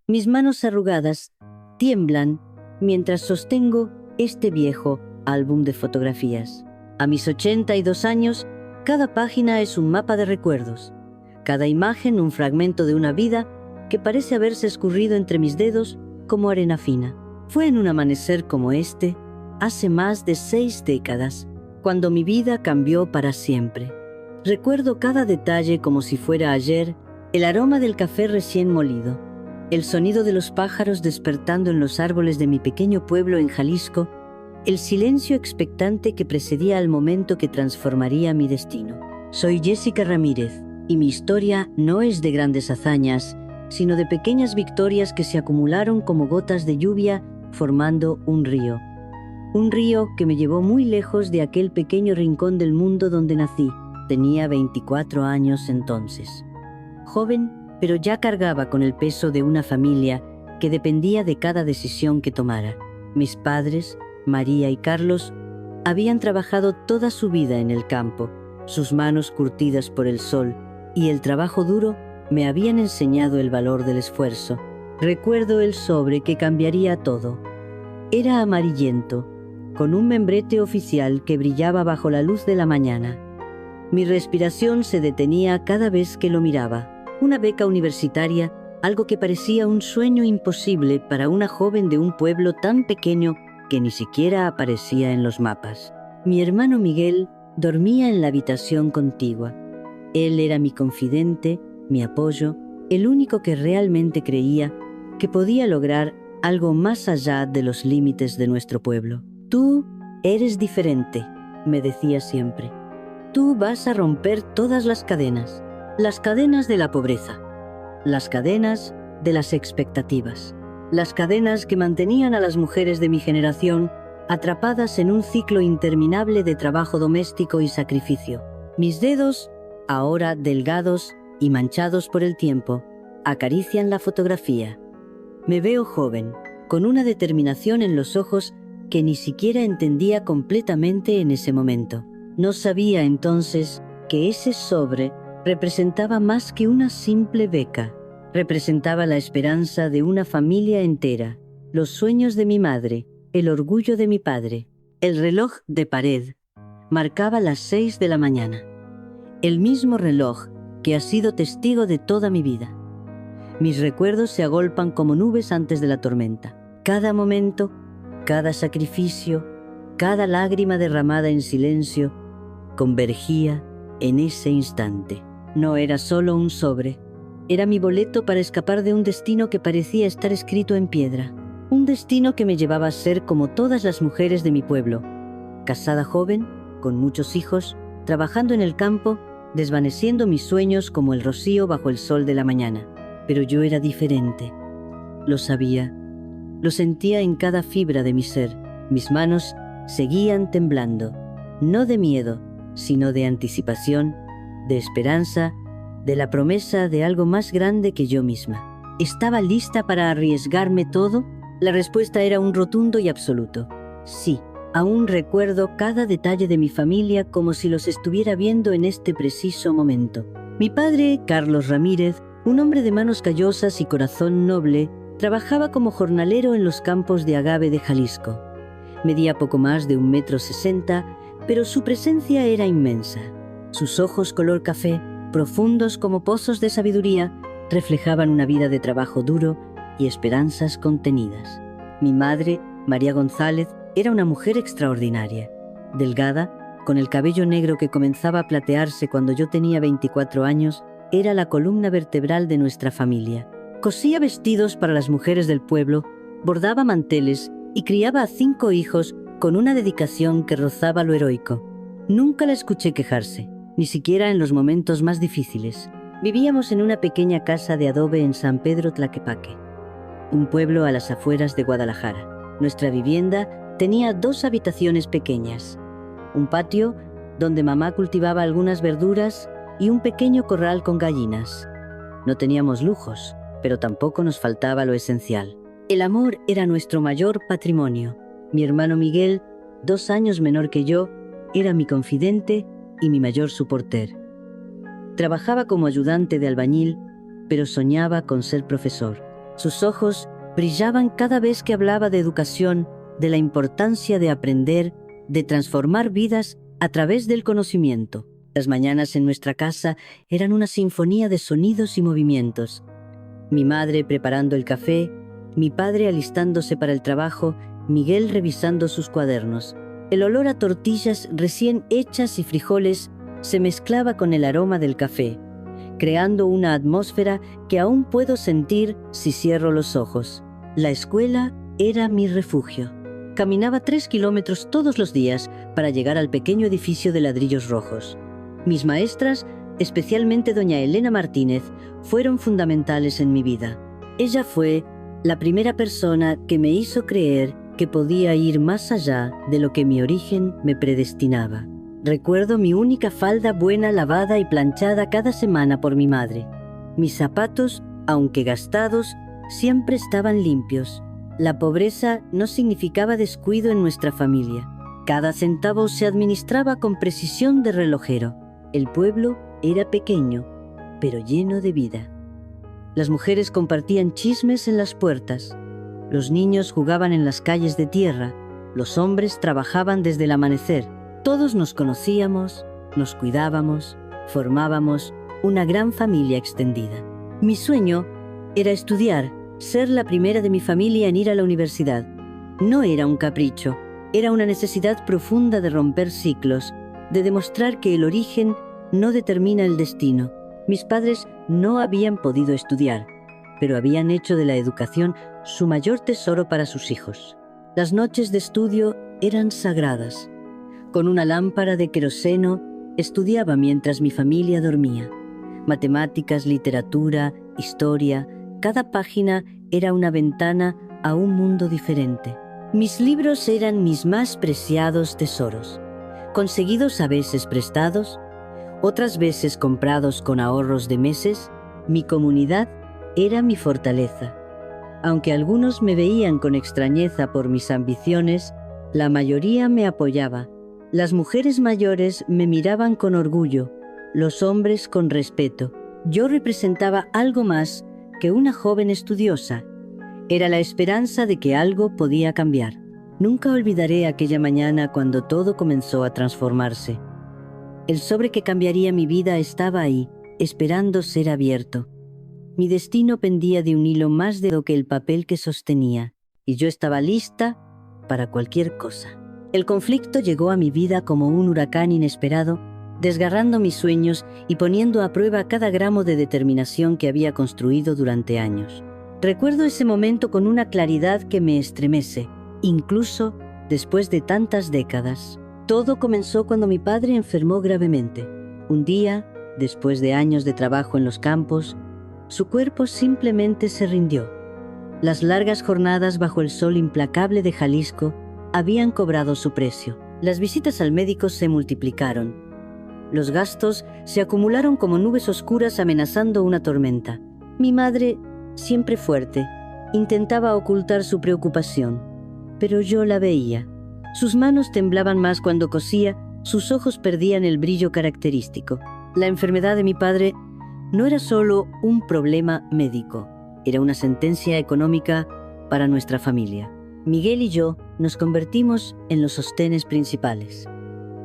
Mis manos arrugadas tiemblan mientras sostengo este viejo álbum de fotografías. A mis 82 años, cada página es un mapa de recuerdos. Cada imagen un fragmento de una vida que parece haberse escurrido entre mis dedos como arena fina. Fue en un amanecer como este, hace más de 6 décadas, cuando mi vida cambió para siempre. Recuerdo cada detalle como si fuera ayer, el aroma del café recién molido, el sonido de los pájaros despertando en los árboles de mi pequeño pueblo en Jalisco, el silencio expectante que precedía al momento que transformaría mi destino. Soy Jessica Ramírez, y mi historia no es de grandes hazañas, sino de pequeñas victorias que se acumularon como gotas de lluvia formando un río. Un río que me llevó muy lejos de aquel pequeño rincón del mundo donde nací. Tenía 24 años entonces. Joven, pero ya cargaba con el peso de una familia que dependía de cada decisión que tomara. Mis padres, María y Carlos, habían trabajado toda su vida en el campo. Sus manos curtidas por el sol y el trabajo duro me habían enseñado el valor del esfuerzo. Recuerdo el sobre que cambiaría todo. Era amarillento, con un membrete oficial que brillaba bajo la luz de la mañana. Mi respiración se detenía cada vez que lo miraba. Una beca universitaria, algo que parecía un sueño imposible para una joven de un pueblo tan pequeño que ni siquiera aparecía en los mapas. Mi hermano Miguel dormía en la habitación contigua. Él era mi confidente, mi apoyo, el único que realmente creía que podía lograr algo más allá de los límites de nuestro pueblo. Tú eres diferente, me decía siempre. Tú vas a romper todas las cadenas de la pobreza, las cadenas de las expectativas, las cadenas que mantenían a las mujeres de mi generación atrapadas en un ciclo interminable de trabajo doméstico y sacrificio. Mis dedos, ahora delgados y manchados por el tiempo, acarician la fotografía. Me veo joven, con una determinación en los ojos que ni siquiera entendía completamente en ese momento. No sabía entonces que ese sobre representaba más que una simple beca. Representaba la esperanza de una familia entera, los sueños de mi madre, el orgullo de mi padre. El reloj de pared marcaba las 6 de la mañana. El mismo reloj que ha sido testigo de toda mi vida. Mis recuerdos se agolpan como nubes antes de la tormenta. Cada momento, cada sacrificio, cada lágrima derramada en silencio, convergía en ese instante. No era solo un sobre, era mi boleto para escapar de un destino que parecía estar escrito en piedra. Un destino que me llevaba a ser como todas las mujeres de mi pueblo, casada joven, con muchos hijos, trabajando en el campo, desvaneciendo mis sueños como el rocío bajo el sol de la mañana. Pero yo era diferente. Lo sabía. Lo sentía en cada fibra de mi ser. Mis manos seguían temblando, no de miedo, sino de anticipación, de esperanza, de la promesa de algo más grande que yo misma. ¿Estaba lista para arriesgarme todo? La respuesta era un rotundo y absoluto. Sí, aún recuerdo cada detalle de mi familia como si los estuviera viendo en este preciso momento. Mi padre, Carlos Ramírez, un hombre de manos callosas y corazón noble, trabajaba como jornalero en los campos de agave de Jalisco. Medía poco más de 1,60 m, pero su presencia era inmensa. Sus ojos color café, profundos como pozos de sabiduría, reflejaban una vida de trabajo duro y esperanzas contenidas. Mi madre, María González, era una mujer extraordinaria. Delgada, con el cabello negro que comenzaba a platearse cuando yo tenía 24 años, era la columna vertebral de nuestra familia. Cosía vestidos para las mujeres del pueblo, bordaba manteles y criaba a 5 hijos con una dedicación que rozaba lo heroico. Nunca la escuché quejarse, ni siquiera en los momentos más difíciles. Vivíamos en una pequeña casa de adobe en San Pedro Tlaquepaque, un pueblo a las afueras de Guadalajara. Nuestra vivienda tenía 2 habitaciones pequeñas, un patio donde mamá cultivaba algunas verduras y un pequeño corral con gallinas. No teníamos lujos, pero tampoco nos faltaba lo esencial. El amor era nuestro mayor patrimonio. Mi hermano Miguel, 2 años menor que yo, era mi confidente y mi mayor soporter. Trabajaba como ayudante de albañil, pero soñaba con ser profesor. Sus ojos brillaban cada vez que hablaba de educación, de la importancia de aprender, de transformar vidas a través del conocimiento. Las mañanas en nuestra casa eran una sinfonía de sonidos y movimientos. Mi madre preparando el café, mi padre alistándose para el trabajo, Miguel revisando sus cuadernos. El olor a tortillas recién hechas y frijoles se mezclaba con el aroma del café, creando una atmósfera que aún puedo sentir si cierro los ojos. La escuela era mi refugio. Caminaba 3 kilómetros todos los días para llegar al pequeño edificio de ladrillos rojos. Mis maestras, especialmente doña Elena Martínez, fueron fundamentales en mi vida. Ella fue la primera persona que me hizo creer que podía ir más allá de lo que mi origen me predestinaba. Recuerdo mi única falda buena lavada y planchada cada semana por mi madre. Mis zapatos, aunque gastados, siempre estaban limpios. La pobreza no significaba descuido en nuestra familia. Cada centavo se administraba con precisión de relojero. El pueblo era pequeño, pero lleno de vida. Las mujeres compartían chismes en las puertas. Los niños jugaban en las calles de tierra. Los hombres trabajaban desde el amanecer. Todos nos conocíamos, nos cuidábamos, formábamos una gran familia extendida. Mi sueño era estudiar, ser la primera de mi familia en ir a la universidad. No era un capricho, era una necesidad profunda de romper ciclos, de demostrar que el origen no determina el destino. Mis padres no habían podido estudiar, pero habían hecho de la educación su mayor tesoro para sus hijos. Las noches de estudio eran sagradas. Con una lámpara de queroseno estudiaba mientras mi familia dormía. Matemáticas, literatura, historia, cada página era una ventana a un mundo diferente. Mis libros eran mis más preciados tesoros, conseguidos a veces prestados, otras veces comprados con ahorros de meses. Mi comunidad era mi fortaleza. Aunque algunos me veían con extrañeza por mis ambiciones, la mayoría me apoyaba. Las mujeres mayores me miraban con orgullo, los hombres con respeto. Yo representaba algo más que una joven estudiosa. Era la esperanza de que algo podía cambiar. Nunca olvidaré aquella mañana cuando todo comenzó a transformarse. El sobre que cambiaría mi vida estaba ahí, esperando ser abierto. Mi destino pendía de un hilo más delgado que el papel que sostenía, y yo estaba lista para cualquier cosa. El conflicto llegó a mi vida como un huracán inesperado, desgarrando mis sueños y poniendo a prueba cada gramo de determinación que había construido durante años. Recuerdo ese momento con una claridad que me estremece, incluso después de tantas décadas. Todo comenzó cuando mi padre enfermó gravemente. Un día, después de años de trabajo en los campos, su cuerpo simplemente se rindió. Las largas jornadas bajo el sol implacable de Jalisco habían cobrado su precio. Las visitas al médico se multiplicaron. Los gastos se acumularon como nubes oscuras amenazando una tormenta. Mi madre, siempre fuerte, intentaba ocultar su preocupación, pero yo la veía. Sus manos temblaban más cuando cosía, sus ojos perdían el brillo característico. La enfermedad de mi padre no era solo un problema médico, era una sentencia económica para nuestra familia. Miguel y yo nos convertimos en los sostenes principales.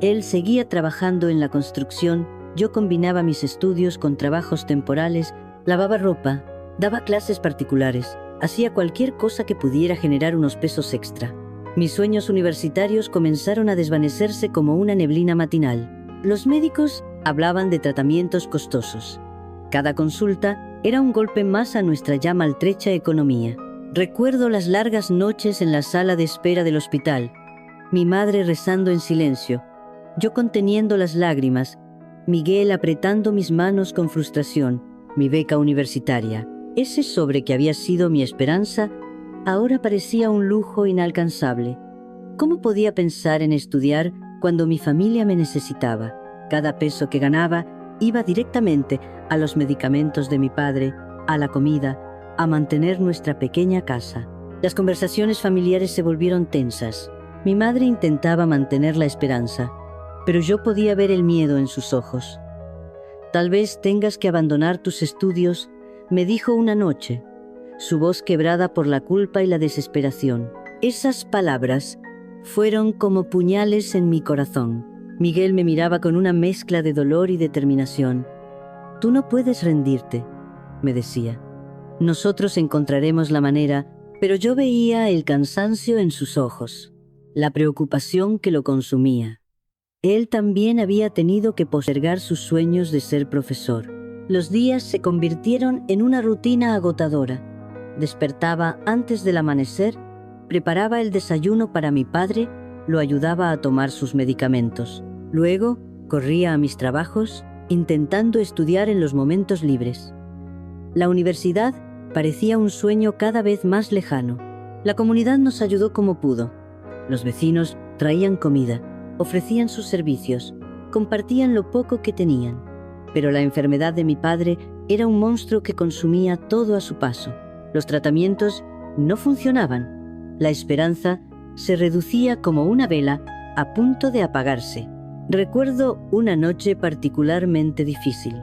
Él seguía trabajando en la construcción, yo combinaba mis estudios con trabajos temporales, lavaba ropa, daba clases particulares, hacía cualquier cosa que pudiera generar unos pesos extra. Mis sueños universitarios comenzaron a desvanecerse como una neblina matinal. Los médicos hablaban de tratamientos costosos. Cada consulta era un golpe más a nuestra ya maltrecha economía. Recuerdo las largas noches en la sala de espera del hospital, mi madre rezando en silencio, yo conteniendo las lágrimas, Miguel apretando mis manos con frustración, mi beca universitaria. Ese sobre que había sido mi esperanza, ahora parecía un lujo inalcanzable. ¿Cómo podía pensar en estudiar cuando mi familia me necesitaba? Cada peso que ganaba iba directamente a los medicamentos de mi padre, a la comida, a mantener nuestra pequeña casa. Las conversaciones familiares se volvieron tensas. Mi madre intentaba mantener la esperanza, pero yo podía ver el miedo en sus ojos. Tal vez tengas que abandonar tus estudios, me dijo una noche. su voz quebrada por la culpa y la desesperación. Esas palabras fueron como puñales en mi corazón. Miguel me miraba con una mezcla de dolor y determinación. «Tú no puedes rendirte», me decía. «Nosotros encontraremos la manera», pero yo veía el cansancio en sus ojos, la preocupación que lo consumía. Él también había tenido que postergar sus sueños de ser profesor. Los días se convirtieron en una rutina agotadora. Despertaba antes del amanecer, preparaba el desayuno para mi padre, lo ayudaba a tomar sus medicamentos. Luego, corría a mis trabajos, intentando estudiar en los momentos libres. La universidad parecía un sueño cada vez más lejano. La comunidad nos ayudó como pudo. Los vecinos traían comida, ofrecían sus servicios, compartían lo poco que tenían. Pero la enfermedad de mi padre era un monstruo que consumía todo a su paso. Los tratamientos no funcionaban. La esperanza se reducía como una vela a punto de apagarse. Recuerdo una noche particularmente difícil.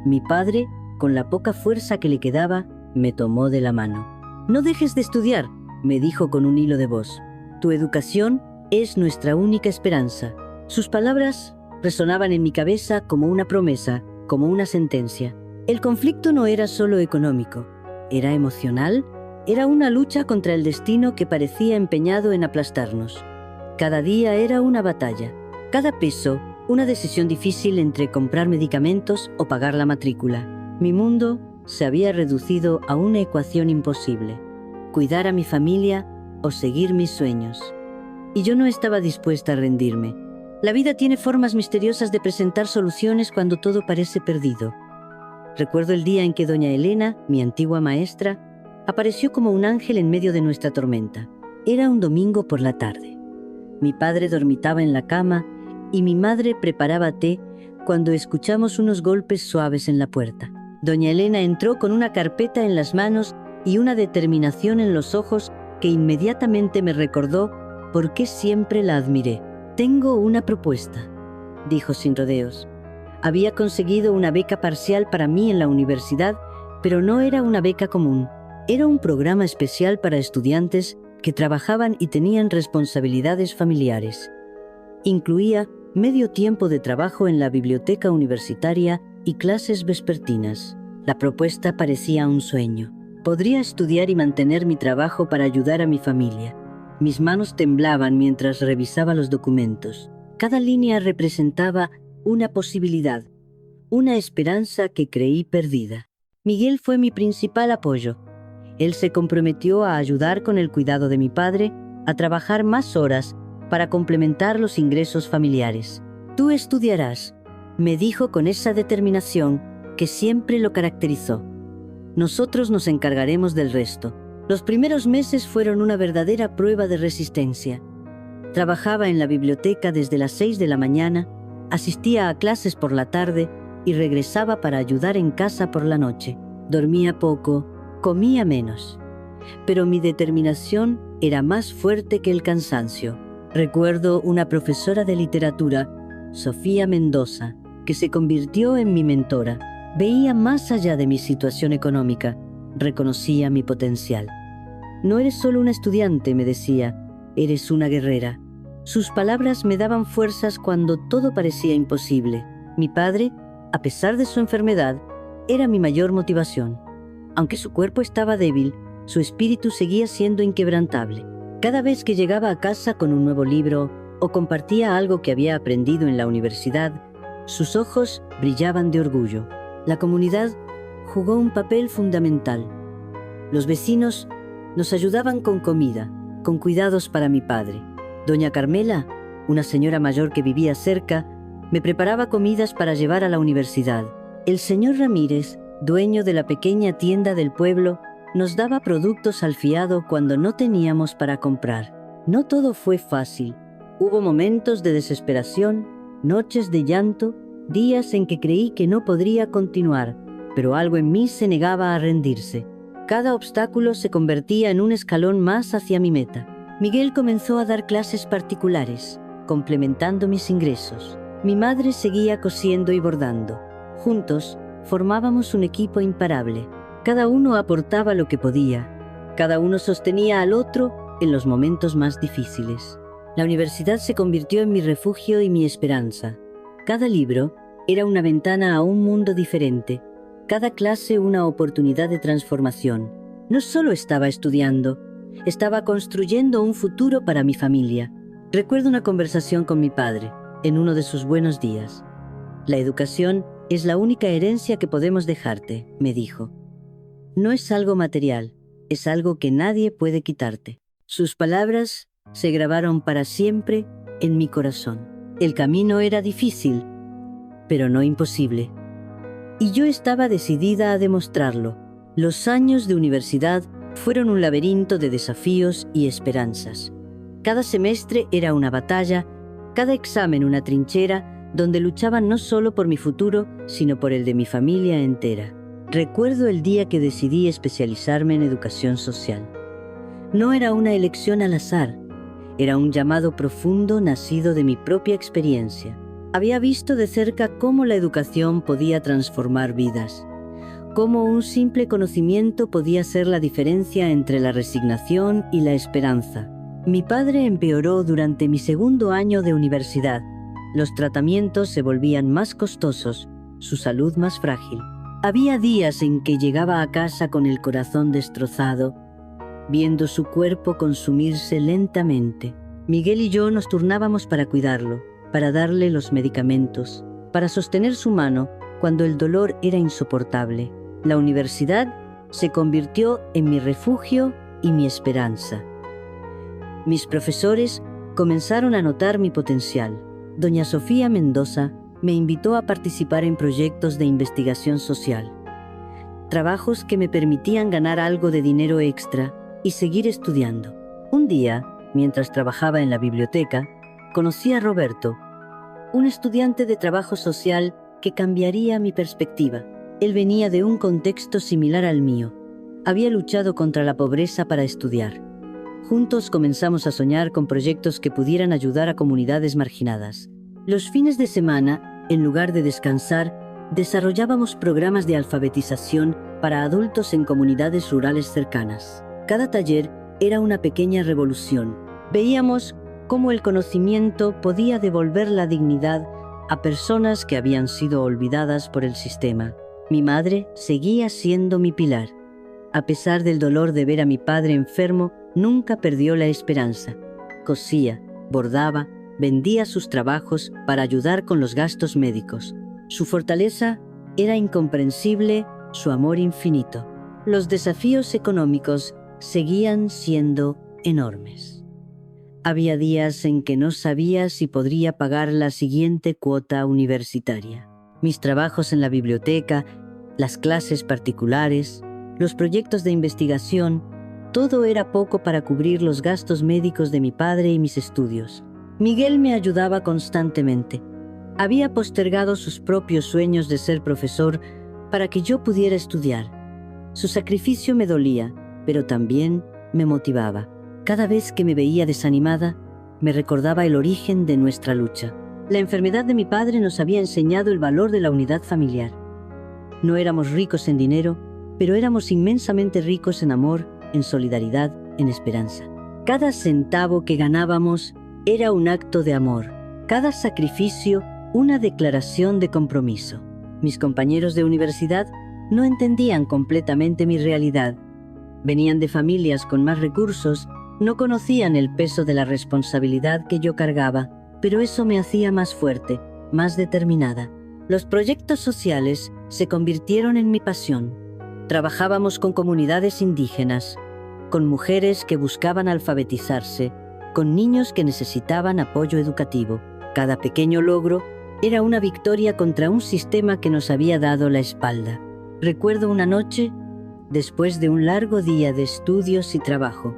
Mi padre, con la poca fuerza que le quedaba, me tomó de la mano. «No dejes de estudiar», me dijo con un hilo de voz. «Tu educación es nuestra única esperanza». Sus palabras resonaban en mi cabeza como una promesa, como una sentencia. El conflicto no era solo económico, era emocional, era una lucha contra el destino que parecía empeñado en aplastarnos. Cada día era una batalla, cada peso una decisión difícil entre comprar medicamentos o pagar la matrícula. Mi mundo se había reducido a una ecuación imposible: cuidar a mi familia o seguir mis sueños. Y yo no estaba dispuesta a rendirme. La vida tiene formas misteriosas de presentar soluciones cuando todo parece perdido. Recuerdo el día en que doña Elena, mi antigua maestra, apareció como un ángel en medio de nuestra tormenta. Era un domingo por la tarde. Mi padre dormitaba en la cama y mi madre preparaba té cuando escuchamos unos golpes suaves en la puerta. Doña Elena entró con una carpeta en las manos y una determinación en los ojos que inmediatamente me recordó por qué siempre la admiré. «Tengo una propuesta», dijo sin rodeos. Había conseguido una beca parcial para mí en la universidad, pero no era una beca común. Era un programa especial para estudiantes que trabajaban y tenían responsabilidades familiares. Incluía medio tiempo de trabajo en la biblioteca universitaria y clases vespertinas. La propuesta parecía un sueño. Podría estudiar y mantener mi trabajo para ayudar a mi familia. Mis manos temblaban mientras revisaba los documentos. Cada línea representaba una posibilidad, una esperanza que creí perdida. Miguel fue mi principal apoyo. Él se comprometió a ayudar con el cuidado de mi padre, a trabajar más horas para complementar los ingresos familiares. «Tú estudiarás», me dijo con esa determinación que siempre lo caracterizó. «Nosotros nos encargaremos del resto». Los primeros meses fueron una verdadera prueba de resistencia. Trabajaba en la biblioteca desde las 6 de la mañana, asistía a clases por la tarde y regresaba para ayudar en casa por la noche. Dormía poco, comía menos. Pero mi determinación era más fuerte que el cansancio. Recuerdo una profesora de literatura, Sofía Mendoza, que se convirtió en mi mentora. Veía más allá de mi situación económica, reconocía mi potencial. «No eres solo una estudiante», me decía, «eres una guerrera». Sus palabras me daban fuerzas cuando todo parecía imposible. Mi padre, a pesar de su enfermedad, era mi mayor motivación. Aunque su cuerpo estaba débil, su espíritu seguía siendo inquebrantable. Cada vez que llegaba a casa con un nuevo libro o compartía algo que había aprendido en la universidad, sus ojos brillaban de orgullo. La comunidad jugó un papel fundamental. Los vecinos nos ayudaban con comida, con cuidados para mi padre. Doña Carmela, una señora mayor que vivía cerca, me preparaba comidas para llevar a la universidad. El señor Ramírez, dueño de la pequeña tienda del pueblo, nos daba productos al fiado cuando no teníamos para comprar. No todo fue fácil. Hubo momentos de desesperación, noches de llanto, días en que creí que no podría continuar, pero algo en mí se negaba a rendirse. Cada obstáculo se convertía en un escalón más hacia mi meta. Miguel comenzó a dar clases particulares, complementando mis ingresos. Mi madre seguía cosiendo y bordando. Juntos, formábamos un equipo imparable. Cada uno aportaba lo que podía. Cada uno sostenía al otro en los momentos más difíciles. La universidad se convirtió en mi refugio y mi esperanza. Cada libro era una ventana a un mundo diferente. Cada clase una oportunidad de transformación. No solo estaba estudiando, estaba construyendo un futuro para mi familia. Recuerdo una conversación con mi padre, en uno de sus buenos días. La educación es la única herencia que podemos dejarte, me dijo. No es algo material, es algo que nadie puede quitarte. Sus palabras se grabaron para siempre en mi corazón. El camino era difícil, pero no imposible. Y yo estaba decidida a demostrarlo. Los años de universidad fueron un laberinto de desafíos y esperanzas. Cada semestre era una batalla, cada examen una trinchera, donde luchaban no solo por mi futuro, sino por el de mi familia entera. Recuerdo el día que decidí especializarme en educación social. No era una elección al azar, era un llamado profundo nacido de mi propia experiencia. Había visto de cerca cómo la educación podía transformar vidas, cómo un simple conocimiento podía ser la diferencia entre la resignación y la esperanza. Mi padre empeoró durante mi segundo año de universidad. Los tratamientos se volvían más costosos, su salud más frágil. Había días en que llegaba a casa con el corazón destrozado, viendo su cuerpo consumirse lentamente. Miguel y yo nos turnábamos para cuidarlo, para darle los medicamentos, para sostener su mano cuando el dolor era insoportable. La universidad se convirtió en mi refugio y mi esperanza. Mis profesores comenzaron a notar mi potencial. Doña Sofía Mendoza me invitó a participar en proyectos de investigación social, trabajos que me permitían ganar algo de dinero extra y seguir estudiando. Un día, mientras trabajaba en la biblioteca, conocí a Roberto, un estudiante de trabajo social que cambiaría mi perspectiva. Él venía de un contexto similar al mío. Había luchado contra la pobreza para estudiar. Juntos comenzamos a soñar con proyectos que pudieran ayudar a comunidades marginadas. Los fines de semana, en lugar de descansar, desarrollábamos programas de alfabetización para adultos en comunidades rurales cercanas. Cada taller era una pequeña revolución. Veíamos cómo el conocimiento podía devolver la dignidad a personas que habían sido olvidadas por el sistema. Mi madre seguía siendo mi pilar. A pesar del dolor de ver a mi padre enfermo, nunca perdió la esperanza. Cosía, bordaba, vendía sus trabajos para ayudar con los gastos médicos. Su fortaleza era incomprensible, su amor infinito. Los desafíos económicos seguían siendo enormes. Había días en que no sabía si podría pagar la siguiente cuota universitaria. Mis trabajos en la biblioteca, las clases particulares, los proyectos de investigación, todo era poco para cubrir los gastos médicos de mi padre y mis estudios. Miguel me ayudaba constantemente. Había postergado sus propios sueños de ser profesor para que yo pudiera estudiar. Su sacrificio me dolía, pero también me motivaba. Cada vez que me veía desanimada, me recordaba el origen de nuestra lucha. La enfermedad de mi padre nos había enseñado el valor de la unidad familiar. No éramos ricos en dinero, pero éramos inmensamente ricos en amor, en solidaridad, en esperanza. Cada centavo que ganábamos era un acto de amor, cada sacrificio una declaración de compromiso. Mis compañeros de universidad no entendían completamente mi realidad. Venían de familias con más recursos, no conocían el peso de la responsabilidad que yo cargaba, pero eso me hacía más fuerte, más determinada. Los proyectos sociales se convirtieron en mi pasión. Trabajábamos con comunidades indígenas, con mujeres que buscaban alfabetizarse, con niños que necesitaban apoyo educativo. Cada pequeño logro era una victoria contra un sistema que nos había dado la espalda. Recuerdo una noche, después de un largo día de estudios y trabajo,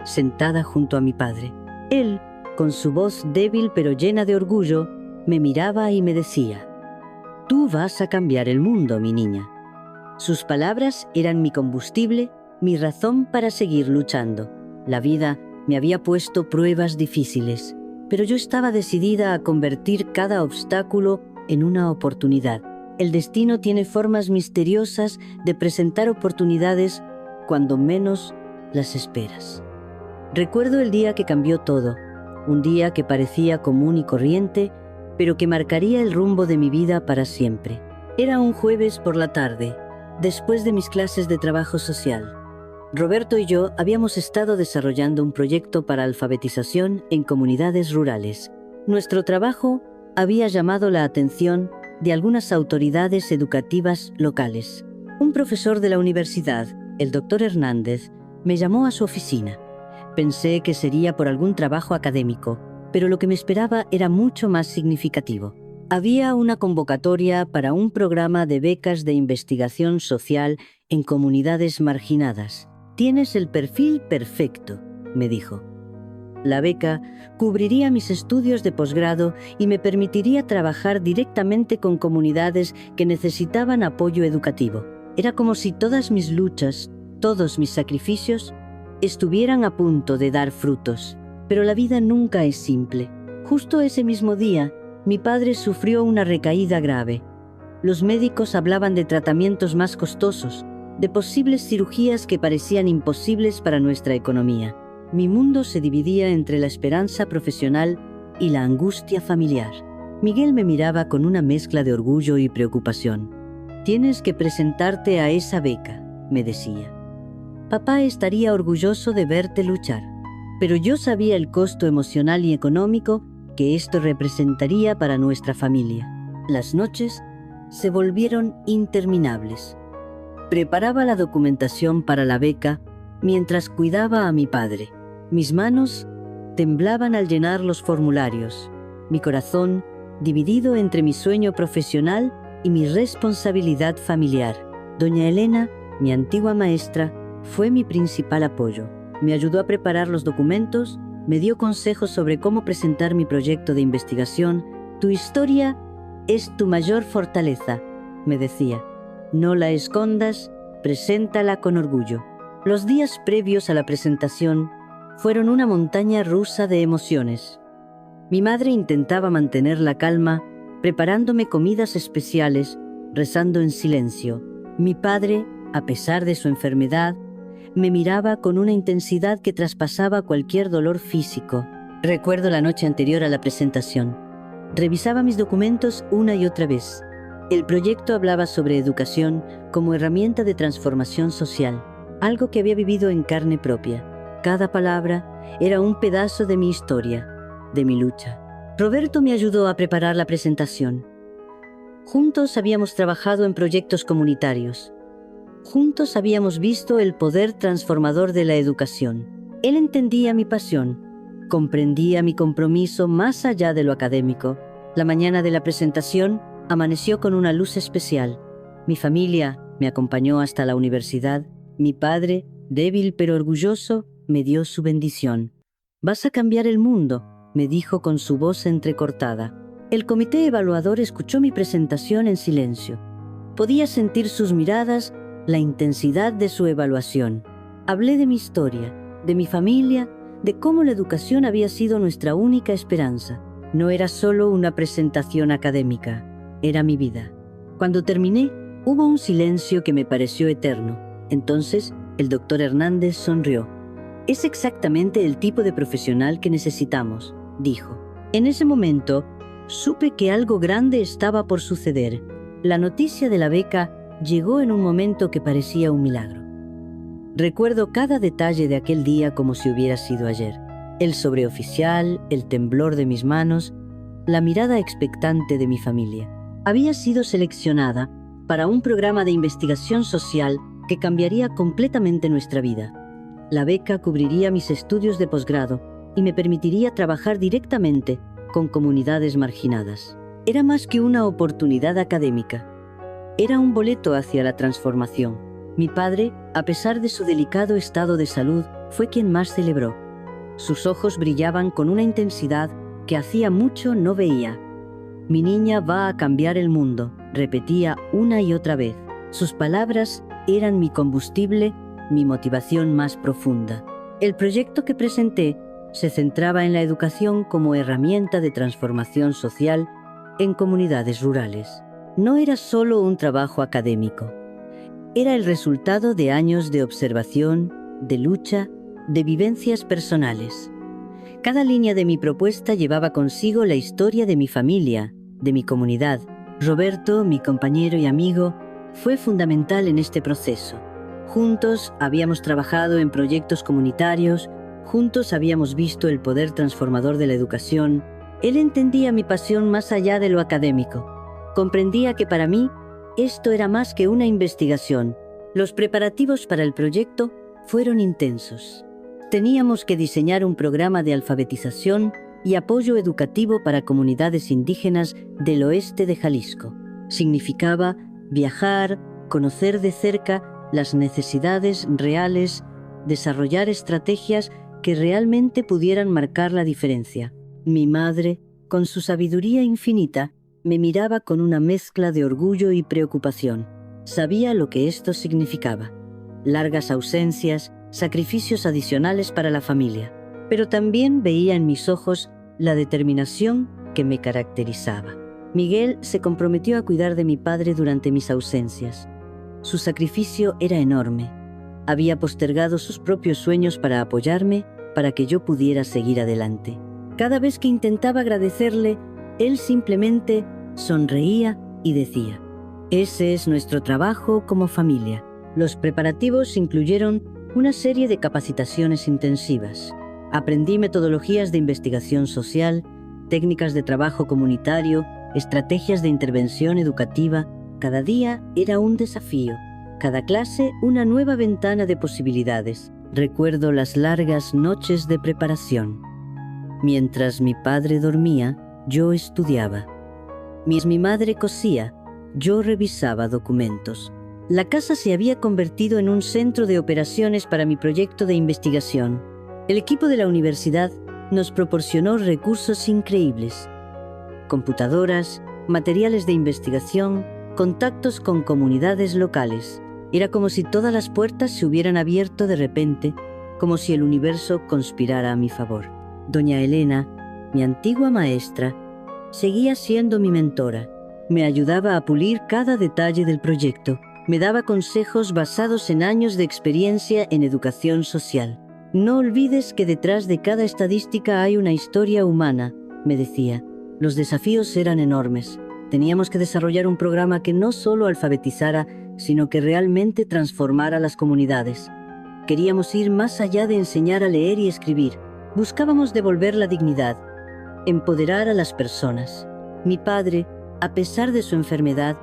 sentada junto a mi padre. Él, con su voz débil pero llena de orgullo, me miraba y me decía: «Tú vas a cambiar el mundo, mi niña». Sus palabras eran mi combustible, mi razón para seguir luchando. La vida me había puesto pruebas difíciles, pero yo estaba decidida a convertir cada obstáculo en una oportunidad. El destino tiene formas misteriosas de presentar oportunidades cuando menos las esperas. Recuerdo el día que cambió todo, un día que parecía común y corriente, pero que marcaría el rumbo de mi vida para siempre. Era un jueves por la tarde, después de mis clases de trabajo social. Roberto y yo habíamos estado desarrollando un proyecto para alfabetización en comunidades rurales. Nuestro trabajo había llamado la atención de algunas autoridades educativas locales. Un profesor de la universidad, el doctor Hernández, me llamó a su oficina. Pensé que sería por algún trabajo académico, pero lo que me esperaba era mucho más significativo. Había una convocatoria para un programa de becas de investigación social en comunidades marginadas. «Tienes el perfil perfecto», me dijo. La beca cubriría mis estudios de posgrado y me permitiría trabajar directamente con comunidades que necesitaban apoyo educativo. Era como si todas mis luchas, todos mis sacrificios, estuvieran a punto de dar frutos. Pero la vida nunca es simple. Justo ese mismo día, mi padre sufrió una recaída grave. Los médicos hablaban de tratamientos más costosos, de posibles cirugías que parecían imposibles para nuestra economía. Mi mundo se dividía entre la esperanza profesional y la angustia familiar. Miguel me miraba con una mezcla de orgullo y preocupación. «Tienes que presentarte a esa beca», me decía. «Papá estaría orgulloso de verte luchar». Pero yo sabía el costo emocional y económico que esto representaría para nuestra familia. Las noches se volvieron interminables. Preparaba la documentación para la beca mientras cuidaba a mi padre. Mis manos temblaban al llenar los formularios, mi corazón dividido entre mi sueño profesional y mi responsabilidad familiar. Doña Elena, mi antigua maestra, fue mi principal apoyo. Me ayudó a preparar los documentos, me dio consejos sobre cómo presentar mi proyecto de investigación. «Tu historia es tu mayor fortaleza», me decía. «No la escondas, preséntala con orgullo». Los días previos a la presentación fueron una montaña rusa de emociones. Mi madre intentaba mantener la calma, preparándome comidas especiales, rezando en silencio. Mi padre, a pesar de su enfermedad, me miraba con una intensidad que traspasaba cualquier dolor físico. Recuerdo la noche anterior a la presentación. Revisaba mis documentos una y otra vez. El proyecto hablaba sobre educación como herramienta de transformación social, algo que había vivido en carne propia. Cada palabra era un pedazo de mi historia, de mi lucha. Roberto me ayudó a preparar la presentación. Juntos habíamos trabajado en proyectos comunitarios. Juntos habíamos visto el poder transformador de la educación. Él entendía mi pasión, comprendía mi compromiso más allá de lo académico. La mañana de la presentación amaneció con una luz especial. Mi familia me acompañó hasta la universidad. Mi padre, débil pero orgulloso, me dio su bendición. «Vas a cambiar el mundo», me dijo con su voz entrecortada. El comité evaluador escuchó mi presentación en silencio. Podía sentir sus miradas, la intensidad de su evaluación. Hablé de mi historia, de mi familia, de cómo la educación había sido nuestra única esperanza. No era solo una presentación académica, era mi vida. Cuando terminé, hubo un silencio que me pareció eterno. Entonces, el doctor Hernández sonrió. «Es exactamente el tipo de profesional que necesitamos», dijo. En ese momento, supe que algo grande estaba por suceder. La noticia de la beca llegó en un momento que parecía un milagro. Recuerdo cada detalle de aquel día como si hubiera sido ayer. El sobreoficial, el temblor de mis manos, la mirada expectante de mi familia. Había sido seleccionada para un programa de investigación social que cambiaría completamente nuestra vida. La beca cubriría mis estudios de posgrado y me permitiría trabajar directamente con comunidades marginadas. Era más que una oportunidad académica. Era un boleto hacia la transformación. Mi padre, a pesar de su delicado estado de salud, fue quien más celebró. Sus ojos brillaban con una intensidad que hacía mucho no veía. «Mi niña va a cambiar el mundo», repetía una y otra vez. Sus palabras eran mi combustible, mi motivación más profunda. El proyecto que presenté se centraba en la educación como herramienta de transformación social en comunidades rurales. no era solo un trabajo académico. Era el resultado de años de observación, de lucha, de vivencias personales. Cada línea de mi propuesta llevaba consigo la historia de mi familia, de mi comunidad. Roberto, mi compañero y amigo, fue fundamental en este proceso. Juntos habíamos trabajado en proyectos comunitarios, juntos habíamos visto el poder transformador de la educación. Él entendía mi pasión más allá de lo académico. Comprendía que para mí esto era más que una investigación. Los preparativos para el proyecto fueron intensos. Teníamos que diseñar un programa de alfabetización y apoyo educativo para comunidades indígenas del oeste de Jalisco. Significaba viajar, conocer de cerca las necesidades reales, desarrollar estrategias que realmente pudieran marcar la diferencia. Mi madre, con su sabiduría infinita, me miraba con una mezcla de orgullo y preocupación. Sabía lo que esto significaba. Largas ausencias, sacrificios adicionales para la familia. Pero también veía en mis ojos la determinación que me caracterizaba. Miguel se comprometió a cuidar de mi padre durante mis ausencias. Su sacrificio era enorme. Había postergado sus propios sueños para apoyarme, para que yo pudiera seguir adelante. Cada vez que intentaba agradecerle, él simplemente sonreía y decía: «Ese es nuestro trabajo como familia». Los preparativos incluyeron una serie de capacitaciones intensivas. Aprendí metodologías de investigación social, técnicas de trabajo comunitario, estrategias de intervención educativa. Cada día era un desafío, cada clase una nueva ventana de posibilidades. Recuerdo las largas noches de preparación. Mientras mi padre dormía, yo estudiaba. Mientras mi madre cosía, yo revisaba documentos. La casa se había convertido en un centro de operaciones para mi proyecto de investigación. El equipo de la universidad nos proporcionó recursos increíbles: computadoras, materiales de investigación, contactos con comunidades locales. Era como si todas las puertas se hubieran abierto de repente, como si el universo conspirara a mi favor. Doña Elena, mi antigua maestra, seguía siendo mi mentora. Me ayudaba a pulir cada detalle del proyecto. Me daba consejos basados en años de experiencia en educación social. «No olvides que detrás de cada estadística hay una historia humana», me decía. Los desafíos eran enormes. Teníamos que desarrollar un programa que no solo alfabetizara, sino que realmente transformara las comunidades. Queríamos ir más allá de enseñar a leer y escribir. Buscábamos devolver la dignidad, empoderar a las personas. Mi padre, a pesar de su enfermedad,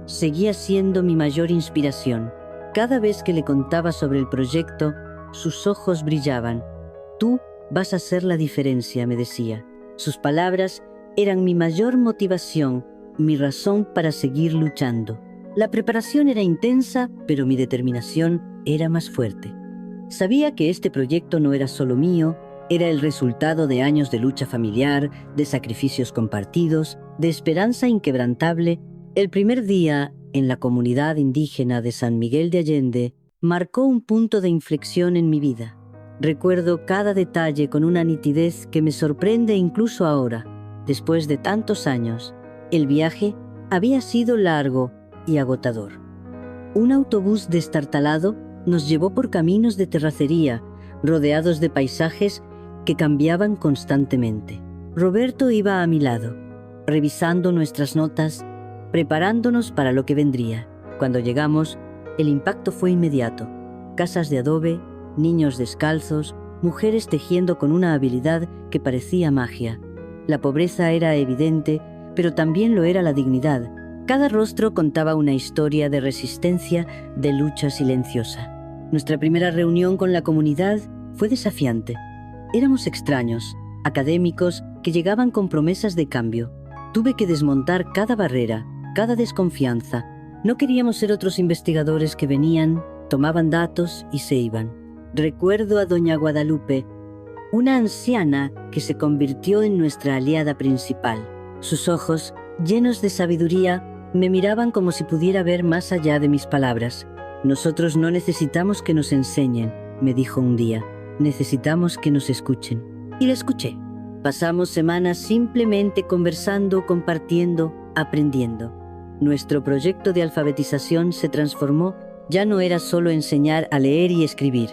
seguía siendo mi mayor inspiración. Cada vez que le contaba sobre el proyecto, sus ojos brillaban. «Tú vas a hacer la diferencia», me decía. Sus palabras eran mi mayor motivación, mi razón para seguir luchando. La preparación era intensa, pero mi determinación era más fuerte. Sabía que este proyecto no era solo mío, era el resultado de años de lucha familiar, de sacrificios compartidos, de esperanza inquebrantable. El primer día en la comunidad indígena de San Miguel de Allende marcó un punto de inflexión en mi vida. Recuerdo cada detalle con una nitidez que me sorprende incluso ahora, después de tantos años. El viaje había sido largo y agotador. Un autobús destartalado nos llevó por caminos de terracería, rodeados de paisajes que cambiaban constantemente. Roberto iba a mi lado, revisando nuestras notas, preparándonos para lo que vendría. Cuando llegamos, el impacto fue inmediato. Casas de adobe, niños descalzos, mujeres tejiendo con una habilidad que parecía magia. La pobreza era evidente, pero también lo era la dignidad. Cada rostro contaba una historia de resistencia, de lucha silenciosa. Nuestra primera reunión con la comunidad fue desafiante. Éramos extraños, académicos que llegaban con promesas de cambio. Tuve que desmontar cada barrera, cada desconfianza. No queríamos ser otros investigadores que venían, tomaban datos y se iban. Recuerdo a doña Guadalupe, una anciana que se convirtió en nuestra aliada principal. Sus ojos, llenos de sabiduría, me miraban como si pudiera ver más allá de mis palabras. «Nosotros no necesitamos que nos enseñen», me dijo un día. «Necesitamos que nos escuchen». Y la escuché. Pasamos semanas simplemente conversando, compartiendo, aprendiendo. Nuestro proyecto de alfabetización se transformó. Ya no era solo enseñar a leer y escribir.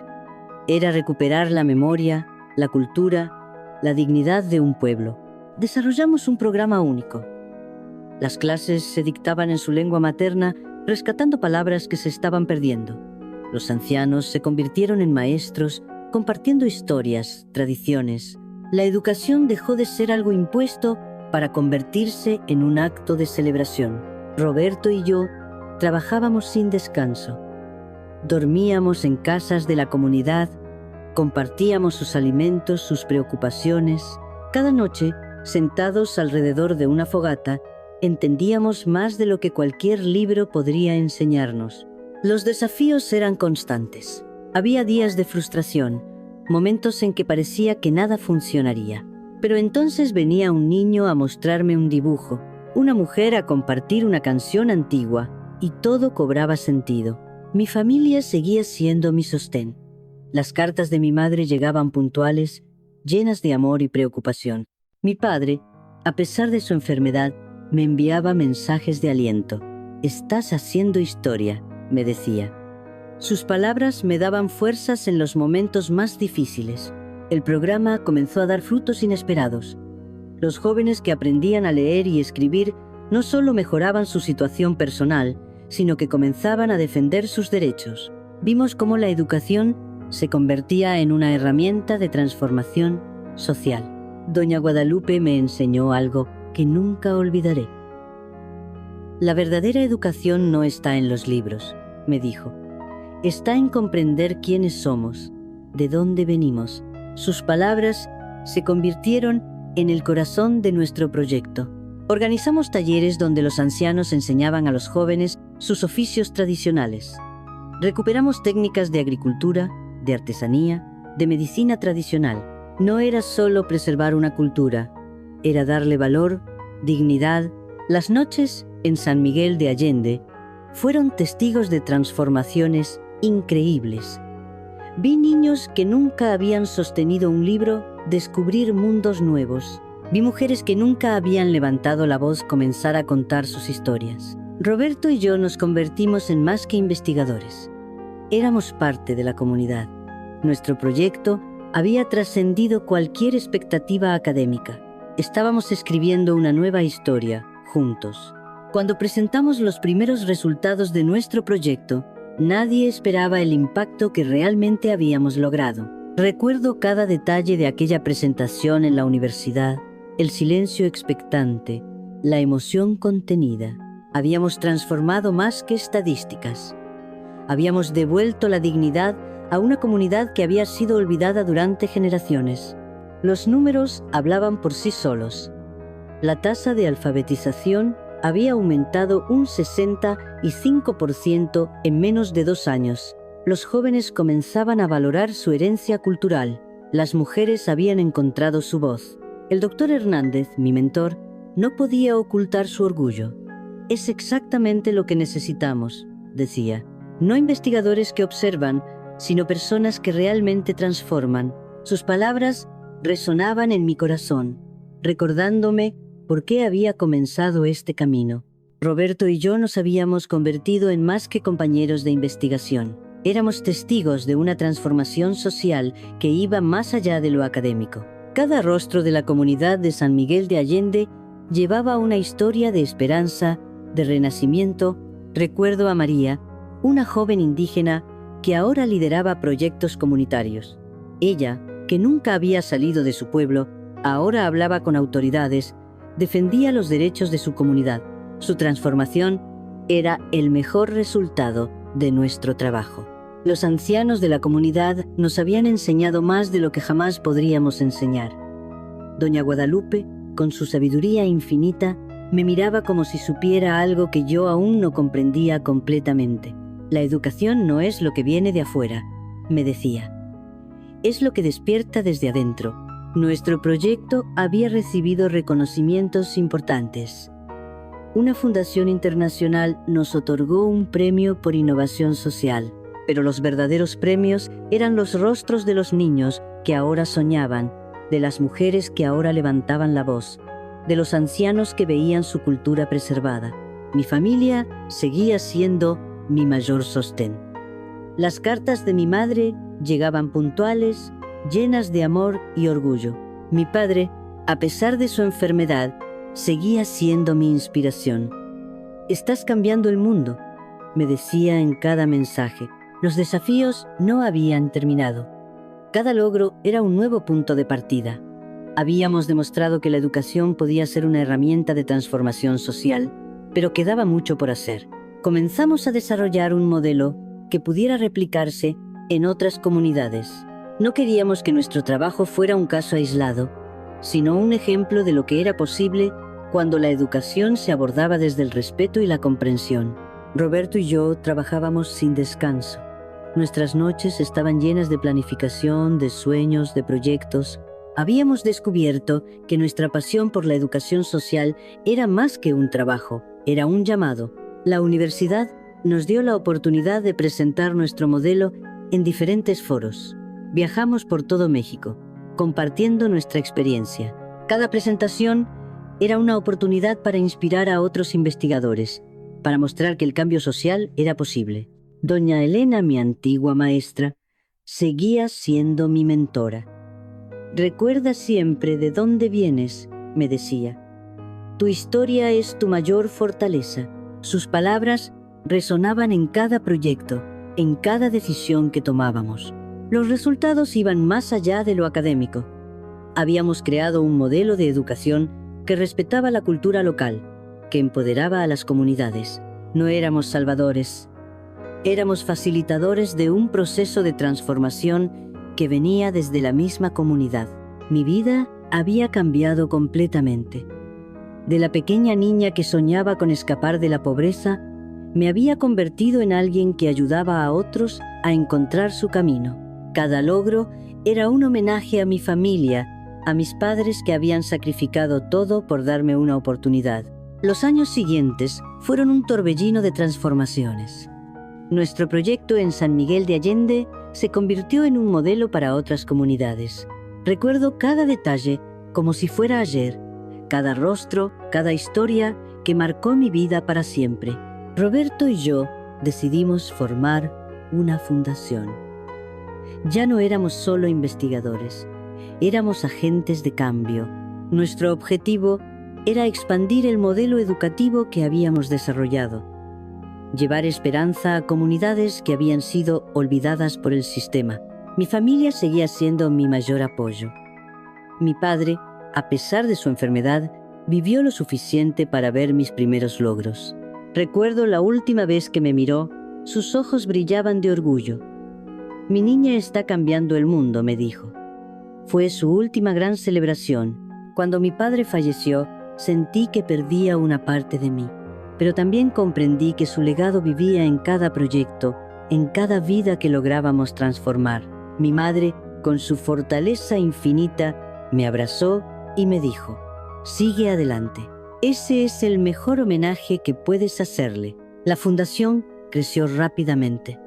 Era recuperar la memoria, la cultura, la dignidad de un pueblo. Desarrollamos un programa único. Las clases se dictaban en su lengua materna, rescatando palabras que se estaban perdiendo. Los ancianos se convirtieron en maestros, compartiendo historias, tradiciones. La educación dejó de ser algo impuesto para convertirse en un acto de celebración. Roberto y yo trabajábamos sin descanso. Dormíamos en casas de la comunidad, compartíamos sus alimentos, sus preocupaciones. Cada noche, sentados alrededor de una fogata, entendíamos más de lo que cualquier libro podría enseñarnos. Los desafíos eran constantes. Había días de frustración, momentos en que parecía que nada funcionaría. Pero entonces venía un niño a mostrarme un dibujo, una mujer a compartir una canción antigua, y todo cobraba sentido. Mi familia seguía siendo mi sostén. Las cartas de mi madre llegaban puntuales, llenas de amor y preocupación. Mi padre, a pesar de su enfermedad, me enviaba mensajes de aliento. «Estás haciendo historia», me decía. Sus palabras me daban fuerzas en los momentos más difíciles. El programa comenzó a dar frutos inesperados. Los jóvenes que aprendían a leer y escribir no solo mejoraban su situación personal, sino que comenzaban a defender sus derechos. Vimos cómo la educación se convertía en una herramienta de transformación social. Doña Guadalupe me enseñó algo que nunca olvidaré. La verdadera educación no está en los libros, me dijo. Está en comprender quiénes somos, de dónde venimos. Sus palabras se convirtieron en el corazón de nuestro proyecto. Organizamos talleres donde los ancianos enseñaban a los jóvenes sus oficios tradicionales. Recuperamos técnicas de agricultura, de artesanía, de medicina tradicional. No era solo preservar una cultura, era darle valor, dignidad. Las noches en San Miguel de Allende fueron testigos de transformaciones increíbles. Vi niños que nunca habían sostenido un libro descubrir mundos nuevos. Vi mujeres que nunca habían levantado la voz comenzar a contar sus historias. Roberto y yo nos convertimos en más que investigadores. Éramos parte de la comunidad. Nuestro proyecto había trascendido cualquier expectativa académica. Estábamos escribiendo una nueva historia, juntos. Cuando presentamos los primeros resultados de nuestro proyecto, nadie esperaba el impacto que realmente habíamos logrado. Recuerdo cada detalle de aquella presentación en la universidad, el silencio expectante, la emoción contenida. Habíamos transformado más que estadísticas. Habíamos devuelto la dignidad a una comunidad que había sido olvidada durante generaciones. Los números hablaban por sí solos. La tasa de alfabetización había aumentado un 65% en menos de 2 años. Los jóvenes comenzaban a valorar su herencia cultural. Las mujeres habían encontrado su voz. El doctor Hernández, mi mentor, no podía ocultar su orgullo. «Es exactamente lo que necesitamos», decía. «No investigadores que observan, sino personas que realmente transforman». Sus palabras resonaban en mi corazón, recordándome por qué había comenzado este camino. Roberto y yo nos habíamos convertido en más que compañeros de investigación. Éramos testigos de una transformación social que iba más allá de lo académico. Cada rostro de la comunidad de San Miguel de Allende llevaba una historia de esperanza, de renacimiento. Recuerdo a María, una joven indígena que ahora lideraba proyectos comunitarios. Ella, que nunca había salido de su pueblo, ahora hablaba con autoridades, defendía los derechos de su comunidad. Su transformación era el mejor resultado de nuestro trabajo. Los ancianos de la comunidad nos habían enseñado más de lo que jamás podríamos enseñar. Doña Guadalupe, con su sabiduría infinita, me miraba como si supiera algo que yo aún no comprendía completamente. La educación no es lo que viene de afuera, me decía. Es lo que despierta desde adentro. Nuestro proyecto había recibido reconocimientos importantes. Una fundación internacional nos otorgó un premio por innovación social, pero los verdaderos premios eran los rostros de los niños que ahora soñaban, de las mujeres que ahora levantaban la voz, de los ancianos que veían su cultura preservada. Mi familia seguía siendo mi mayor sostén. Las cartas de mi madre llegaban puntuales, llenas de amor y orgullo. Mi padre, a pesar de su enfermedad, seguía siendo mi inspiración. «Estás cambiando el mundo», me decía en cada mensaje. Los desafíos no habían terminado. Cada logro era un nuevo punto de partida. Habíamos demostrado que la educación podía ser una herramienta de transformación social, pero quedaba mucho por hacer. Comenzamos a desarrollar un modelo que pudiera replicarse en otras comunidades. No queríamos que nuestro trabajo fuera un caso aislado, sino un ejemplo de lo que era posible cuando la educación se abordaba desde el respeto y la comprensión. Roberto y yo trabajábamos sin descanso. Nuestras noches estaban llenas de planificación, de sueños, de proyectos. Habíamos descubierto que nuestra pasión por la educación social era más que un trabajo, era un llamado. La universidad nos dio la oportunidad de presentar nuestro modelo en diferentes foros. Viajamos por todo México, compartiendo nuestra experiencia. Cada presentación era una oportunidad para inspirar a otros investigadores, para mostrar que el cambio social era posible. Doña Elena, mi antigua maestra, seguía siendo mi mentora. «Recuerda siempre de dónde vienes», me decía. «Tu historia es tu mayor fortaleza». Sus palabras resonaban en cada proyecto, en cada decisión que tomábamos. Los resultados iban más allá de lo académico. Habíamos creado un modelo de educación que respetaba la cultura local, que empoderaba a las comunidades. No éramos salvadores, éramos facilitadores de un proceso de transformación que venía desde la misma comunidad. Mi vida había cambiado completamente. De la pequeña niña que soñaba con escapar de la pobreza, me había convertido en alguien que ayudaba a otros a encontrar su camino. Cada logro era un homenaje a mi familia, a mis padres que habían sacrificado todo por darme una oportunidad. Los años siguientes fueron un torbellino de transformaciones. Nuestro proyecto en San Miguel de Allende se convirtió en un modelo para otras comunidades. Recuerdo cada detalle como si fuera ayer, cada rostro, cada historia que marcó mi vida para siempre. Roberto y yo decidimos formar una fundación. Ya no éramos solo investigadores, éramos agentes de cambio. Nuestro objetivo era expandir el modelo educativo que habíamos desarrollado, llevar esperanza a comunidades que habían sido olvidadas por el sistema. Mi familia seguía siendo mi mayor apoyo. Mi padre, a pesar de su enfermedad, vivió lo suficiente para ver mis primeros logros. Recuerdo la última vez que me miró, sus ojos brillaban de orgullo. «Mi niña está cambiando el mundo», me dijo. Fue su última gran celebración. Cuando mi padre falleció, sentí que perdía una parte de mí, pero también comprendí que su legado vivía en cada proyecto, en cada vida que lográbamos transformar. Mi madre, con su fortaleza infinita, me abrazó y me dijo: «Sigue adelante. Ese es el mejor homenaje que puedes hacerle». La fundación creció rápidamente.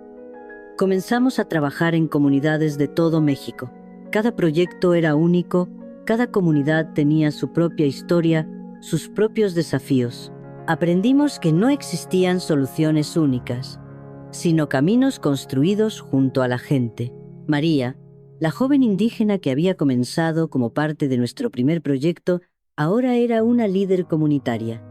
Comenzamos a trabajar en comunidades de todo México. Cada proyecto era único, cada comunidad tenía su propia historia, sus propios desafíos. Aprendimos que no existían soluciones únicas, sino caminos construidos junto a la gente. María, la joven indígena que había comenzado como parte de nuestro primer proyecto, ahora era una líder comunitaria.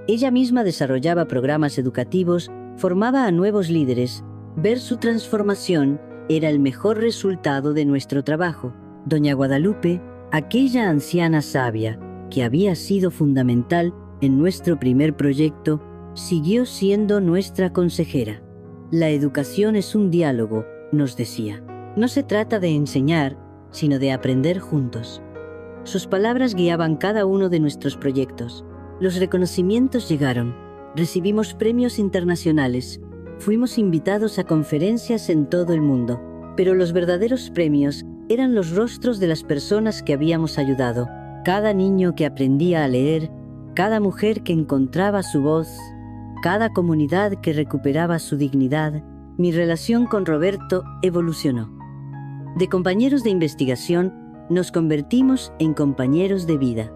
Ella misma desarrollaba programas educativos, formaba a nuevos líderes. Ver su transformación era el mejor resultado de nuestro trabajo. Doña Guadalupe, aquella anciana sabia que había sido fundamental en nuestro primer proyecto, siguió siendo nuestra consejera. «La educación es un diálogo», nos decía. «No se trata de enseñar, sino de aprender juntos». Sus palabras guiaban cada uno de nuestros proyectos. Los reconocimientos llegaron. Recibimos premios internacionales. Fuimos invitados a conferencias en todo el mundo. Pero los verdaderos premios eran los rostros de las personas que habíamos ayudado. Cada niño que aprendía a leer, cada mujer que encontraba su voz, cada comunidad que recuperaba su dignidad. Mi relación con Roberto evolucionó. De compañeros de investigación, nos convertimos en compañeros de vida.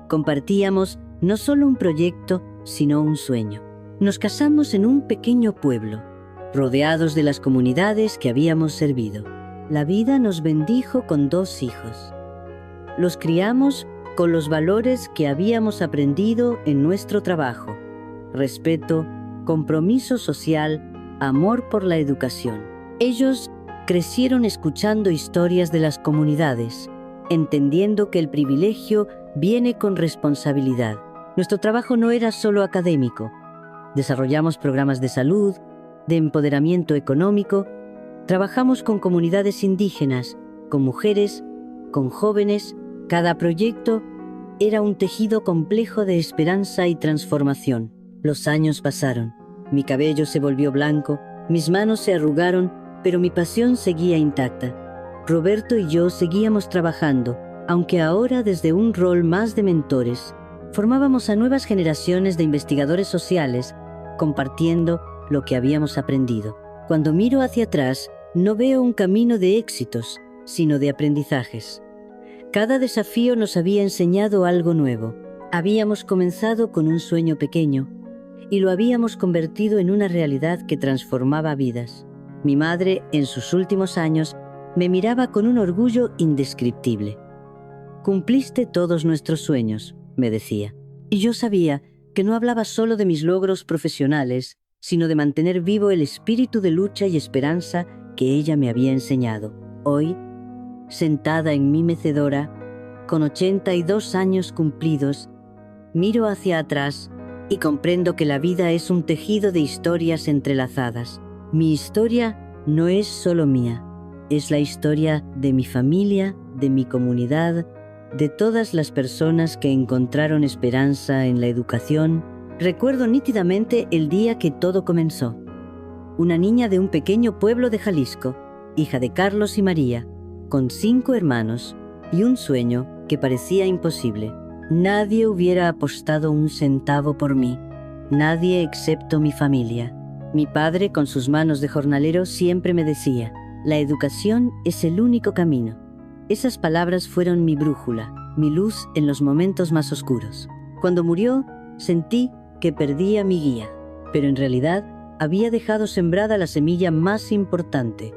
Compartíamos no solo un proyecto, sino un sueño. Nos casamos en un pequeño pueblo, rodeados de las comunidades que habíamos servido. La vida nos bendijo con 2 hijos. Los criamos con los valores que habíamos aprendido en nuestro trabajo: respeto, compromiso social, amor por la educación. Ellos crecieron escuchando historias de las comunidades, entendiendo que el privilegio viene con responsabilidad. Nuestro trabajo no era solo académico. Desarrollamos programas de salud, de empoderamiento económico, trabajamos con comunidades indígenas, con mujeres, con jóvenes. Cada proyecto era un tejido complejo de esperanza y transformación. Los años pasaron, mi cabello se volvió blanco, mis manos se arrugaron, pero mi pasión seguía intacta. Roberto y yo seguíamos trabajando, aunque ahora desde un rol más de mentores. Formábamos a nuevas generaciones de investigadores sociales, compartiendo lo que habíamos aprendido. Cuando miro hacia atrás, no veo un camino de éxitos, sino de aprendizajes. Cada desafío nos había enseñado algo nuevo. Habíamos comenzado con un sueño pequeño y lo habíamos convertido en una realidad que transformaba vidas. Mi madre, en sus últimos años, me miraba con un orgullo indescriptible. «Cumpliste todos nuestros sueños», me decía. Y yo sabía que no hablaba solo de mis logros profesionales, sino de mantener vivo el espíritu de lucha y esperanza que ella me había enseñado. Hoy, sentada en mi mecedora, con 82 años cumplidos, miro hacia atrás y comprendo que la vida es un tejido de historias entrelazadas. Mi historia no es solo mía, es la historia de mi familia, de mi comunidad, de todas las personas que encontraron esperanza en la educación. Recuerdo nítidamente el día que todo comenzó. Una niña de un pequeño pueblo de Jalisco, hija de Carlos y María, con 5 hermanos y un sueño que parecía imposible. Nadie hubiera apostado un centavo por mí, nadie excepto mi familia. Mi padre, con sus manos de jornalero, siempre me decía: «La educación es el único camino». Esas palabras fueron mi brújula, mi luz en los momentos más oscuros. Cuando murió, sentí que perdía mi guía, pero en realidad había dejado sembrada la semilla más importante,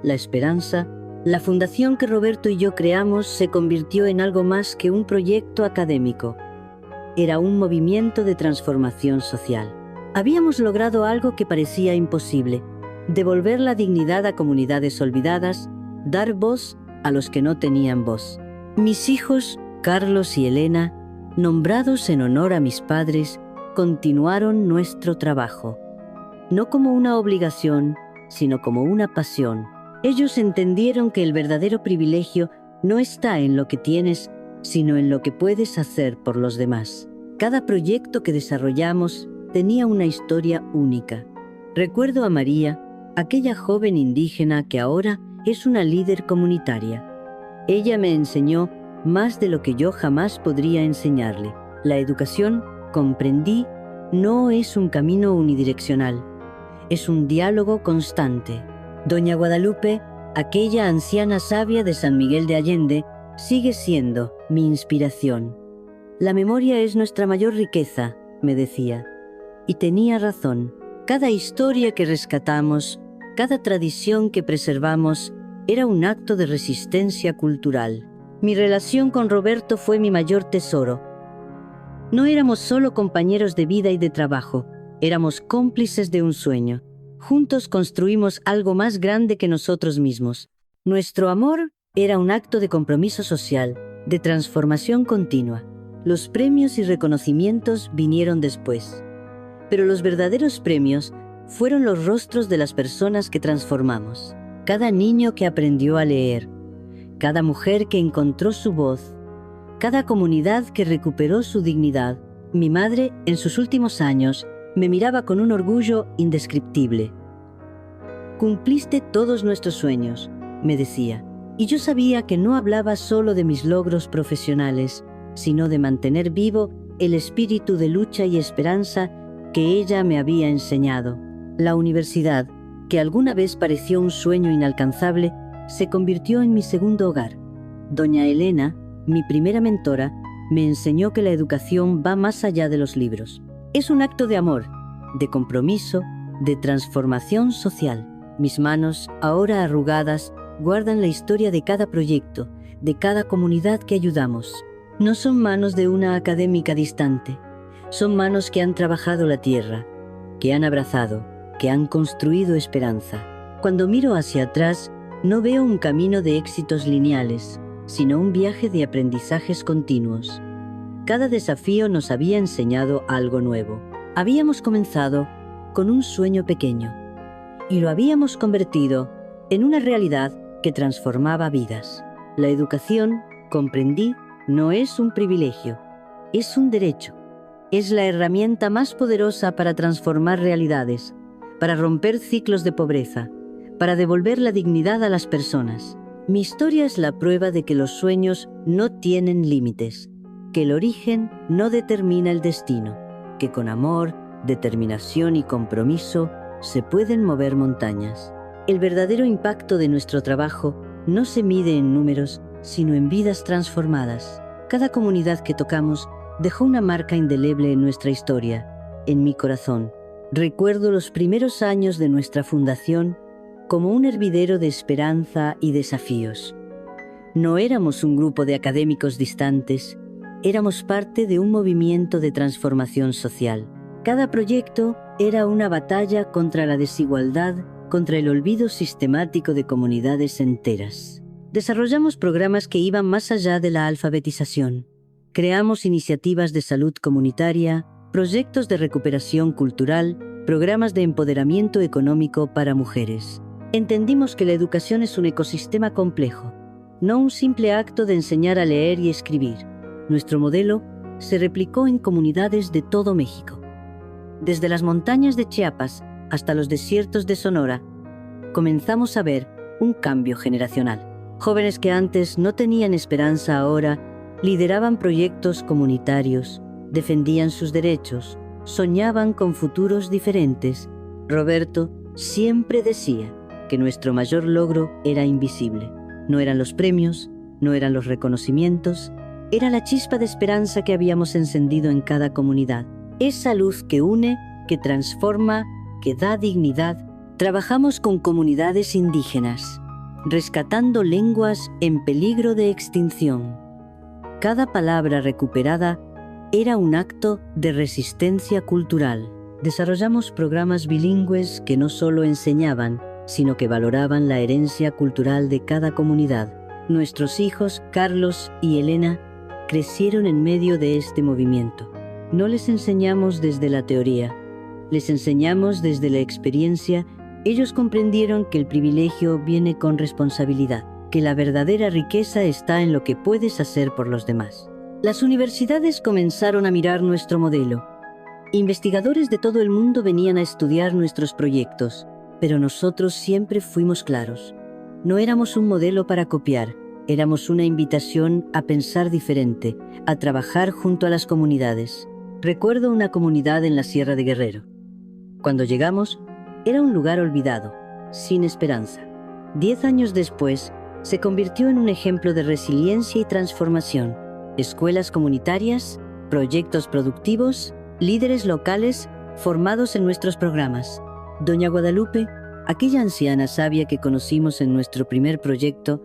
la esperanza. La fundación que Roberto y yo creamos se convirtió en algo más que un proyecto académico. Era un movimiento de transformación social. Habíamos logrado algo que parecía imposible: devolver la dignidad a comunidades olvidadas, dar voz a los que no tenían voz. Mis hijos, Carlos y Elena, nombrados en honor a mis padres, continuaron nuestro trabajo, no como una obligación, sino como una pasión. Ellos entendieron que el verdadero privilegio no está en lo que tienes, sino en lo que puedes hacer por los demás. Cada proyecto que desarrollamos tenía una historia única. Recuerdo a María, aquella joven indígena que ahora es una líder comunitaria. Ella me enseñó más de lo que yo jamás podría enseñarle. La educación, comprendí, no es un camino unidireccional, es un diálogo constante. Doña Guadalupe, aquella anciana sabia de San Miguel de Allende, sigue siendo mi inspiración. La memoria es nuestra mayor riqueza, me decía. Y tenía razón. Cada historia que rescatamos, cada tradición que preservamos, era un acto de resistencia cultural. Mi relación con Roberto fue mi mayor tesoro. No éramos solo compañeros de vida y de trabajo, éramos cómplices de un sueño. Juntos construimos algo más grande que nosotros mismos. Nuestro amor era un acto de compromiso social, de transformación continua. Los premios y reconocimientos vinieron después. Pero los verdaderos premios fueron los rostros de las personas que transformamos. Cada niño que aprendió a leer, cada mujer que encontró su voz, cada comunidad que recuperó su dignidad. Mi madre, en sus últimos años, me miraba con un orgullo indescriptible. «Cumpliste todos nuestros sueños», me decía, y yo sabía que no hablaba solo de mis logros profesionales, sino de mantener vivo el espíritu de lucha y esperanza que ella me había enseñado. La universidad, que alguna vez pareció un sueño inalcanzable, se convirtió en mi segundo hogar. Doña Elena, mi primera mentora, me enseñó que la educación va más allá de los libros. Es un acto de amor, de compromiso, de transformación social. Mis manos, ahora arrugadas, guardan la historia de cada proyecto, de cada comunidad que ayudamos. No son manos de una académica distante, son manos que han trabajado la tierra, que han abrazado, que han construido esperanza. Cuando miro hacia atrás, no veo un camino de éxitos lineales, sino un viaje de aprendizajes continuos. Cada desafío nos había enseñado algo nuevo. Habíamos comenzado con un sueño pequeño y lo habíamos convertido en una realidad que transformaba vidas. La educación, comprendí, no es un privilegio, es un derecho. Es la herramienta más poderosa para transformar realidades, para romper ciclos de pobreza, para devolver la dignidad a las personas. Mi historia es la prueba de que los sueños no tienen límites, que el origen no determina el destino, que con amor, determinación y compromiso se pueden mover montañas. El verdadero impacto de nuestro trabajo no se mide en números, sino en vidas transformadas. Cada comunidad que tocamos dejó una marca indeleble en nuestra historia, en mi corazón. Recuerdo los primeros años de nuestra fundación como un hervidero de esperanza y desafíos. No éramos un grupo de académicos distantes, éramos parte de un movimiento de transformación social. Cada proyecto era una batalla contra la desigualdad, contra el olvido sistemático de comunidades enteras. Desarrollamos programas que iban más allá de la alfabetización. Creamos iniciativas de salud comunitaria, proyectos de recuperación cultural, programas de empoderamiento económico para mujeres. Entendimos que la educación es un ecosistema complejo, no un simple acto de enseñar a leer y escribir. Nuestro modelo se replicó en comunidades de todo México. Desde las montañas de Chiapas hasta los desiertos de Sonora, comenzamos a ver un cambio generacional. Jóvenes que antes no tenían esperanza ahora lideraban proyectos comunitarios, defendían sus derechos, soñaban con futuros diferentes. Roberto siempre decía que nuestro mayor logro era invisible. No eran los premios, no eran los reconocimientos, era la chispa de esperanza que habíamos encendido en cada comunidad. Esa luz que une, que transforma, que da dignidad. Trabajamos con comunidades indígenas, rescatando lenguas en peligro de extinción. Cada palabra recuperada era un acto de resistencia cultural. Desarrollamos programas bilingües que no solo enseñaban, sino que valoraban la herencia cultural de cada comunidad. Nuestros hijos, Carlos y Elena, crecieron en medio de este movimiento. No les enseñamos desde la teoría, les enseñamos desde la experiencia. Ellos comprendieron que el privilegio viene con responsabilidad, que la verdadera riqueza está en lo que puedes hacer por los demás. Las universidades comenzaron a mirar nuestro modelo. Investigadores de todo el mundo venían a estudiar nuestros proyectos, pero nosotros siempre fuimos claros. No éramos un modelo para copiar, éramos una invitación a pensar diferente, a trabajar junto a las comunidades. Recuerdo una comunidad en la Sierra de Guerrero. Cuando llegamos, era un lugar olvidado, sin esperanza. 10 años después, se convirtió en un ejemplo de resiliencia y transformación. Escuelas comunitarias, proyectos productivos, líderes locales formados en nuestros programas. Doña Guadalupe, aquella anciana sabia que conocimos en nuestro primer proyecto,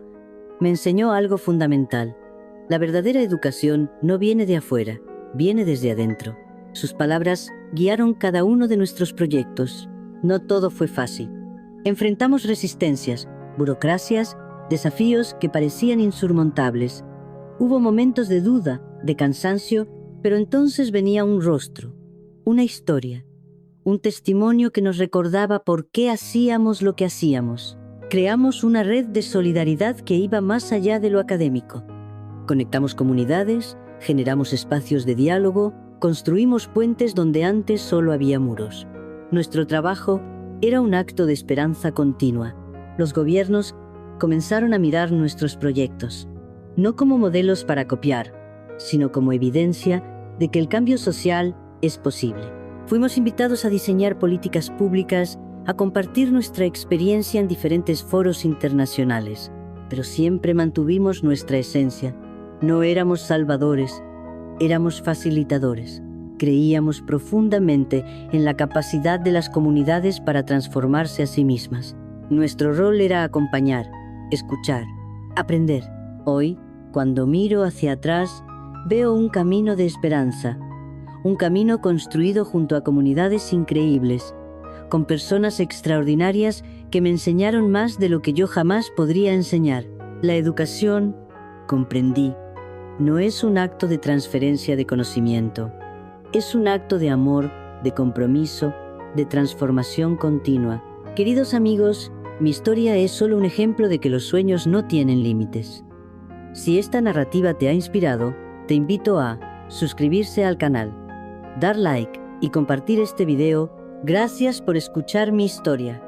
me enseñó algo fundamental. La verdadera educación no viene de afuera, viene desde adentro. Sus palabras guiaron cada uno de nuestros proyectos. No todo fue fácil. Enfrentamos resistencias, burocracias, desafíos que parecían insurmontables. Hubo momentos de duda, de cansancio, pero entonces venía un rostro, una historia, un testimonio que nos recordaba por qué hacíamos lo que hacíamos. Creamos una red de solidaridad que iba más allá de lo académico. Conectamos comunidades, generamos espacios de diálogo, construimos puentes donde antes solo había muros. Nuestro trabajo era un acto de esperanza continua. Los gobiernos comenzaron a mirar nuestros proyectos, no como modelos para copiar, sino como evidencia de que el cambio social es posible. Fuimos invitados a diseñar políticas públicas, a compartir nuestra experiencia en diferentes foros internacionales, pero siempre mantuvimos nuestra esencia. No éramos salvadores, éramos facilitadores. Creíamos profundamente en la capacidad de las comunidades para transformarse a sí mismas. Nuestro rol era acompañar, escuchar, aprender. Hoy, cuando miro hacia atrás, veo un camino de esperanza, un camino construido junto a comunidades increíbles, con personas extraordinarias que me enseñaron más de lo que yo jamás podría enseñar. La educación, comprendí, no es un acto de transferencia de conocimiento. Es un acto de amor, de compromiso, de transformación continua. Queridos amigos, mi historia es solo un ejemplo de que los sueños no tienen límites. Si esta narrativa te ha inspirado, te invito a suscribirse al canal, dar like y compartir este video. Gracias por escuchar mi historia.